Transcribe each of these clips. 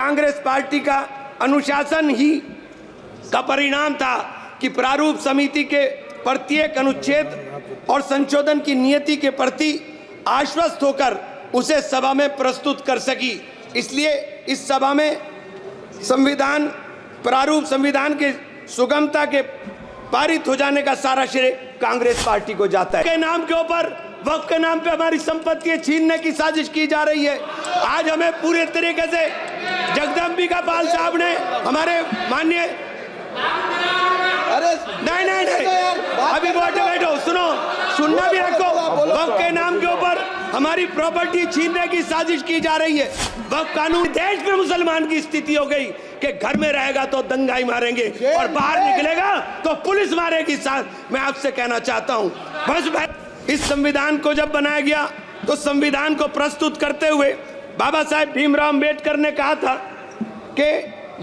Congress party का अनुशासन ही का परिणाम था कि प्रारूप समिति के प्रत्येक अनुच्छेद और संशोधन की नीति के प्रति आश्वस्त होकर उसे सभा में प्रस्तुत कर सकी। इसलिए इस सभा में प्रारूप संविधान के सुगमता के पारित हो जाने का सारा श्रेय कांग्रेस पार्टी को जाता है। के नाम के ऊपर, वक्फ के नाम पे हमारी संपत्ति छीनने की साजिश की जा रही है। आज हमें पूरे तरीके से जगदम्बिका पाल साहब ने हमारे माननीय नहीं अभी बैठो सुनना भी रखो। वक्फ के नाम के ऊपर हमारी प्रॉपर्टी छीनने की साजिश की जा रही है। वक्फ कानून देश में मुसलमान की स्थिति हो गई कि घर में रहेगा तो दंगाई मारेंगे और बाहर निकलेगा तो पुलिस मारेगी। साथ मैं आपसे कहना चाहता हूं, बस इस संविधान को जब बनाया गया तो संविधान को प्रस्तुत करते हुए बाबा साहेब भीमराव अम्बेडकर ने कहा था कि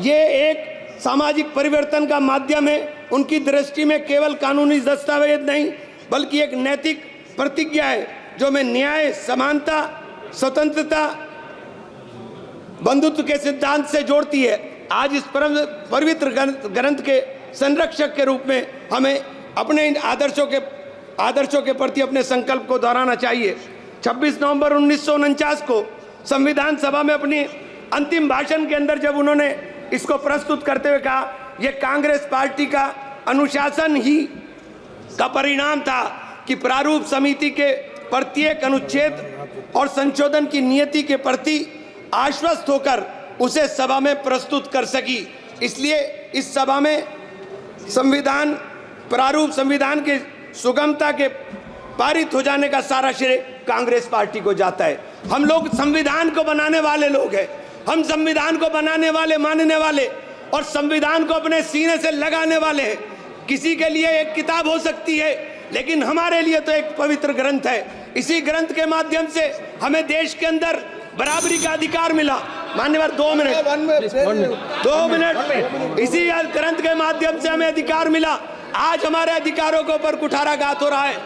ये एक सामाजिक परिवर्तन का माध्यम है। उनकी दृष्टि में केवल कानूनी दस्तावेज नहीं बल्कि एक नैतिक प्रतिज्ञा है जो में न्याय, समानता, स्वतंत्रता, बंधुत्व के सिद्धांत से जोड़ती है। आज इस पवित्र ग्रंथ के संरक्षक के रूप में हमें अपने इन आदर्शों के प्रति अपने संकल्प को दोहराना चाहिए। 26 नवंबर 1949 को संविधान सभा में अपनी अंतिम भाषण के अंदर जब उन्होंने इसको प्रस्तुत करते हुए कहा, यह कांग्रेस पार्टी का अनुशासन ही का परिणाम था कि प्रारूप समिति के प्रत्येक अनुच्छेद और संशोधन की नीति के प्रति आश्वस्त होकर उसे सभा में प्रस्तुत कर सकी। इसलिए इस सभा में प्रारूप संविधान के सुगमता के पारित हो जाने का सारा श्रेय कांग्रेस पार्टी को जाता है। हम लोग संविधान को बनाने वाले लोग हैं। हम संविधान को बनाने वाले, मानने वाले और संविधान को अपने सीने से लगाने वाले हैं। किसी के लिए एक किताब हो सकती है लेकिन हमारे लिए तो एक पवित्र ग्रंथ है। इसी ग्रंथ के माध्यम से हमें देश के अंदर बराबरी का अधिकार मिला। मान्यवर 2 मिनट इसी ग्रंथ के माध्यम से हमें अधिकार मिला। आज हमारे अधिकारों के ऊपर कुठाराघात हो रहा है।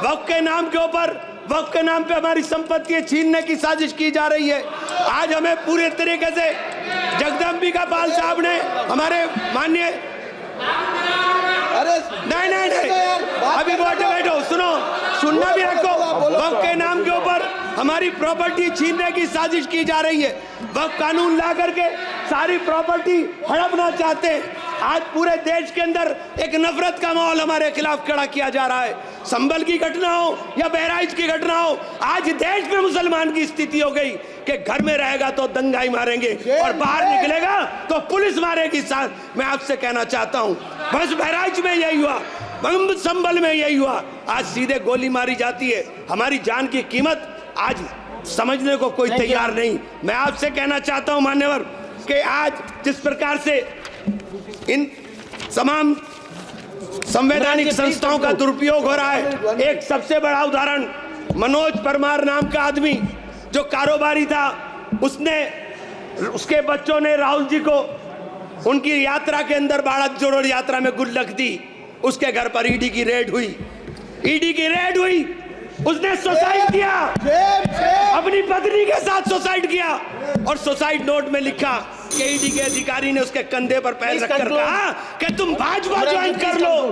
वक्फ के नाम के ऊपर, वक्फ के नाम पे हमारी संपत्ति छीनने की साजिश की जा रही है। आज हमें पूरे तरीके से जगदम्बिका पाल साहब ने हमारे माननीय नहीं अभी बैठो सुनना भी रखो। वक्फ के नाम के ऊपर हमारी प्रॉपर्टी छीनने की साजिश की जा रही है। वक्फ कानून ला करके सारी प्रॉपर्टी हड़पना चाहते हैं। आज पूरे देश के अंदर एक नफरत का माहौल हमारे खिलाफ खड़ा किया जा रहा है। संभल की घटना हो या बहराइच की घटना हो, आज देश में मुसलमान की स्थिति हो गई कि घर में रहेगा तो दंगाई मारेंगे और बाहर निकलेगा तो पुलिस मारेगी। साथ मैं आपसे कहना चाहता हूं, बस बहराइच में यही हुआ, संभल में यही हुआ। आज सीधे गोली मारी जाती है। हमारी जान की कीमत आज समझने को कोई तैयार नहीं। मैं आपसे कहना चाहता हूं मान्यवर कि आज जिस प्रकार से इन तमाम संवैधानिक संस्थाओं का दुरुपयोग हो रहा है, एक सबसे बड़ा उदाहरण मनोज परमार नाम का आदमी जो कारोबारी था, उसके बच्चों ने राहुल जी को उनकी यात्रा के अंदर भारत जोड़ो यात्रा में गुल्लक दी। उसके घर पर ईडी की रेड हुई। उसने सुसाइड किया, अपनी पत्नी के साथ सुसाइड किया और सुसाइड नोट में लिखा कि ईडी के अधिकारी ने उसके कंधे पर पैर रखकर कहा कि तुम भाजपा ज्वाइन कर लो।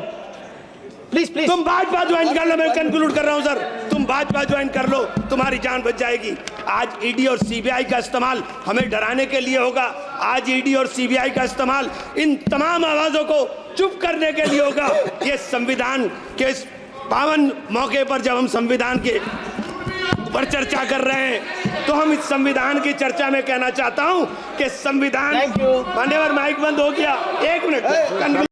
प्लीज तुम भाजपा ज्वाइन कर लो। मैं कंक्लूड कर रहा हूं सर, तुम भाजपा ज्वाइन कर लो, तुम्हारी जान बच जाएगी। आज ईडी और सीबीआई का इस्तेमाल हमें डराने के लिए होगा। आज ईडी और सीबीआई का इस्तेमाल इन तमाम आवाजों को चुप करने के लिए होगा। ये संविधान के पावन मौके पर जब हम संविधान के पर चर्चा कर रहे हैं तो हम इस संविधान की चर्चा में कहना चाहता हूं कि संविधान, मान्यवर माइक बंद हो गया, 1 मिनट।